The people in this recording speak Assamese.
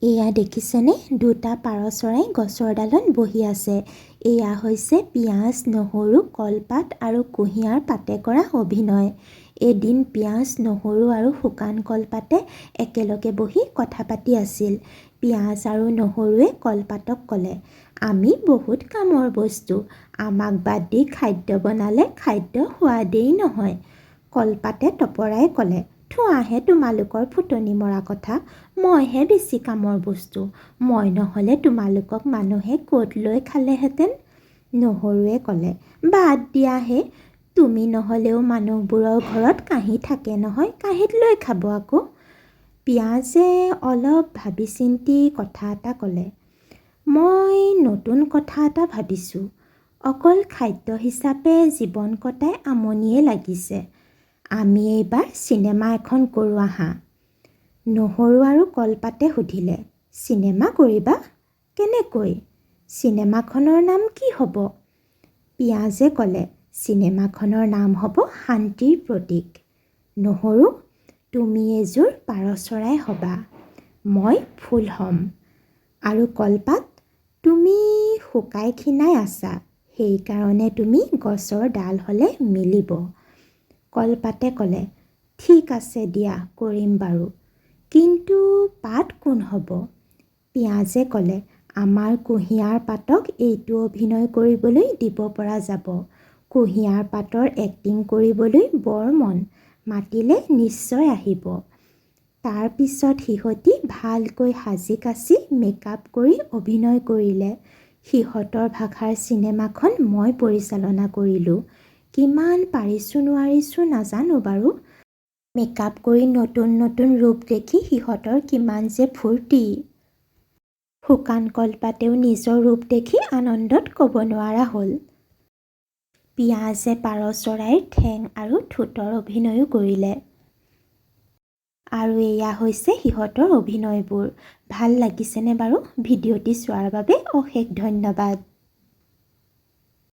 এয়া দেখিছেনে দুটা পাৰ চৰাই গছৰ ডালত বহি আছে। এয়া হৈছে পিঁয়াজ, নহৰু, কলপাত আৰু কুঁহিয়াৰ পাতে কৰা অভিনয়। এদিন পিঁয়াজ, নহৰু আৰু শুকান কলপাতে একেলগে বহি কথা পাতি আছিল। পিঁয়াজ আৰু নহৰুৱে কলপাতক ক'লে, আমি বহুত কামৰ বস্তু, আমাক বাদ দি খাদ্য বনালে খাদ্য সোৱাদেই নহয়। কলপাতে তপৰাই ক'লে, থোৱাহে তোমালোকৰ ফুটনি মৰা কথা, মইহে বেছি কামৰ বস্তু, মই নহ'লে তোমালোকক মানুহে ক'ত লৈ খালেহেঁতেন। নহৰুৱে ক'লে, বাদ দিয়াহে, তুমি নহ'লেও মানুহবোৰৰ ঘৰত কাঁহী থাকে নহয়, কাঁহীত লৈ খাব আকৌ। পিঁয়াজে অলপ ভাবি চিন্তি কথা এটা ক'লে, মই নতুন কথা এটা ভাবিছোঁ। অকল খাদ্য হিচাপে জীৱন কটাই আমনিয়ে লাগিছে। আমি এইবাৰ চিনেমা এখন কৰোঁ আহা। নহৰু আৰু কলপাতে সুধিলে, চিনেমা কৰিবা? কেনেকৈ? চিনেমাখনৰ নাম কি হ'ব? পিঁয়াজে ক'লে, চিনেমাখনৰ নাম হ'ব শান্তিৰ প্ৰতীক। নহৰু, তুমি এযোৰ পাৰ চৰাই হ'বা, মই ফুল হ'ম। আৰু কলপাত, তুমি শুকাই ক্ষীণাই আছা, সেইকাৰণে তুমি গছৰ ডাল হ'লে মিলিব। কলপাতে ক'লে, ঠিক আছে দিয়া, কৰিম বাৰু। কিন্তু পাত কোন হ'ব? পিঁয়াজে ক'লে, আমাৰ কুঁহিয়াৰ পাতক এইটো অভিনয় কৰিবলৈ দিব পৰা যাব। কুঁহিয়াৰ পাতৰ এক্টিং কৰিবলৈ বৰ মন, মাতিলে নিশ্চয় আহিব। তাৰ পিছত সিহঁতি ভালকৈ সাজি কাচি মেকআপ কৰি অভিনয় কৰিলে। সিহঁতৰ ভাষাৰ চিনেমাখন মই পৰিচালনা কৰিলোঁ। কিমান পাৰিছোঁ নোৱাৰিছোঁ নাজানো বাৰু। মেকআপ কৰি নতুন নতুন ৰূপ দেখি সিহঁতৰ কিমান যে ফূৰ্তি। শুকান কলপাতেও নিজৰ ৰূপ দেখি আনন্দত ক'ব নোৱাৰা হ'ল। পিঁয়াজে পাৰ চৰাইৰ ঠেং আৰু ঠোঁটৰ অভিনয়ো কৰিলে। আৰু এয়া হৈছে সিহঁতৰ অভিনয়বোৰ। ভাল লাগিছেনে বাৰু? ভিডিঅ'টি চোৱাৰ বাবে অশেষ ধন্যবাদ।